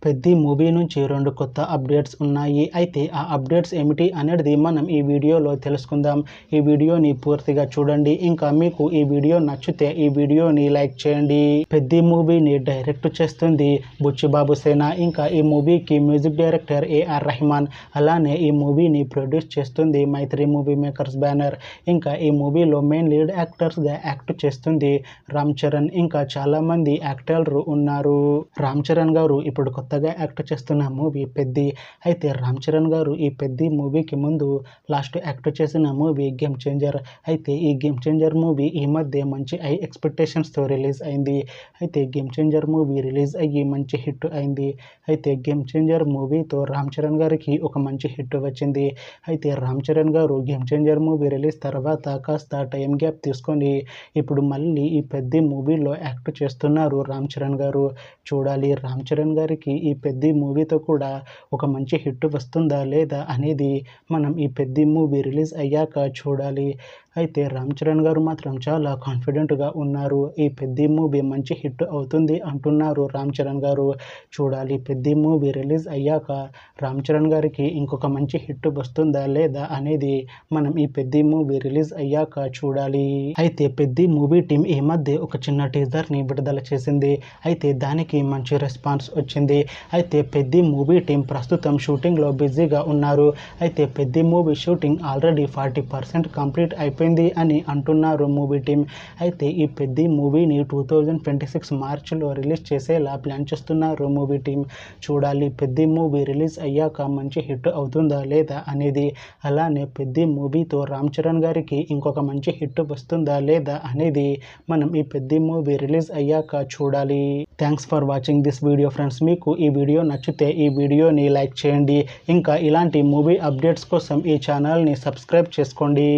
Peddi movie నుంచి 2 కొత్త updates ఉన్నాయి. అయితే ఆ అప్డేట్స్ ఏమిటి అనేది మనం ఈ వీడియోలో తెలుసుకుందాం. ఈ వీడియోని పూర్తిగా చూడండి. ఇంకా మీకు ఈ వీడియో నచ్చితే ఈ వీడియోని లైక్ చేయండి. పెద్ది మూవీని డైరెక్ట్ చేస్తుంది బుచ్చిబాబు సేన. ఇంకా ఈ మూవీకి మ్యూజిక్ డైరెక్టర్ ఏఆర్ రెహమాన్. అలానే ఈ మూవీని ప్రొడ్యూస్ చేస్తుంది మైత్రి మూవీ మేకర్స్ బ్యానర్. ఇంకా ఈ మూవీలో మెయిన్ లీడ్ యాక్టర్స్గా యాక్ట్ చేస్తుంది రామ్ చరణ్. ఇంకా చాలా మంది యాక్టర్లు ఉన్నారు. రామ్ చరణ్ గారు ఇప్పుడు కొత్తగా యాక్ట్ చేస్తున్న మూవీ పెద్ది. అయితే రామ్ చరణ్ గారు ఈ పెద్ది మూవీకి ముందు లాస్ట్ యాక్ట్ చేసిన మూవీ గేమ్ చేంజర్. అయితే ఈ గేమ్ చేంజర్ మూవీ ఈ మధ్య మంచి హై ఎక్స్పెక్టేషన్స్తో రిలీజ్ అయింది. అయితే గేమ్ చేంజర్ మూవీ రిలీజ్ అయ్యి మంచి హిట్ అయింది. అయితే గేమ్ చేంజర్ మూవీతో రామ్ చరణ్ గారికి ఒక మంచి హిట్ వచ్చింది. అయితే రామ్ చరణ్ గారు గేమ్ చేంజర్ మూవీ రిలీజ్ తర్వాత కాస్త టైం గ్యాప్ తీసుకొని ఇప్పుడు మళ్ళీ ఈ పెద్ది మూవీలో యాక్ట్ చేస్తున్నారు రామ్ చరణ్ గారు. చూడాలి రామ్ చరణ్ గారికి ఈ పెద్ది మూవీతో కూడా ఒక మంచి హిట్ వస్తుందా లేదా అనేది మనం ఈ పెద్ది మూవీ రిలీజ్ అయ్యాక చూడాలి. అయితే రామ్ చరణ్ గారు మాత్రం చాలా కాన్ఫిడెంట్గా ఉన్నారు. ఈ పెద్ది మూవీ మంచి హిట్ అవుతుంది అంటున్నారు రామ్ చరణ్ గారు. చూడాలి పెద్ది మూవీ రిలీజ్ అయ్యాక రామ్ చరణ్ గారికి ఇంకొక మంచి హిట్ వస్తుందా లేదా అనేది మనం ఈ పెద్ది మూవీ రిలీజ్ అయ్యాక చూడాలి. అయితే పెద్ది మూవీ టీం ఈ మధ్య ఒక చిన్న టీజర్ని విడుదల చేసింది. అయితే దానికి మంచి రెస్పాన్స్ వచ్చింది. అయితే పెద్ది మూవీ టీం ప్రస్తుతం షూటింగ్లో బిజీగా ఉన్నారు. అయితే Peddi movie shooting already 40% complete అయిపోయింది అని అంటున్నారు మూవీ టీం. అయితే ఈ పెద్ది మూవీని 2026 మార్చిలో రిలీజ్ చేసేలా ప్లాన్ చేస్తున్నారు మూవీ టీం. చూడాలి పెద్ది మూవీ రిలీజ్ అయ్యాక మంచి హిట్ అవుతుందా లేదా అనేది. అలానే పెద్ది మూవీతో రామ్ చరణ్ గారికి ఇంకొక మంచి హిట్ వస్తుందా లేదా అనేది మనం ఈ పెద్ది మూవీ రిలీజ్ అయ్యాక చూడాలి. Thanks for watching this video friends. మీకు ఈ వీడియో నచ్చితే ఈ వీడియోని లైక్ చేయండి. ఇంకా ఇలాంటి మూవీ అప్డేట్స్ కోసం ఈ ఛానల్ని సబ్స్క్రైబ్ చేసుకోండి.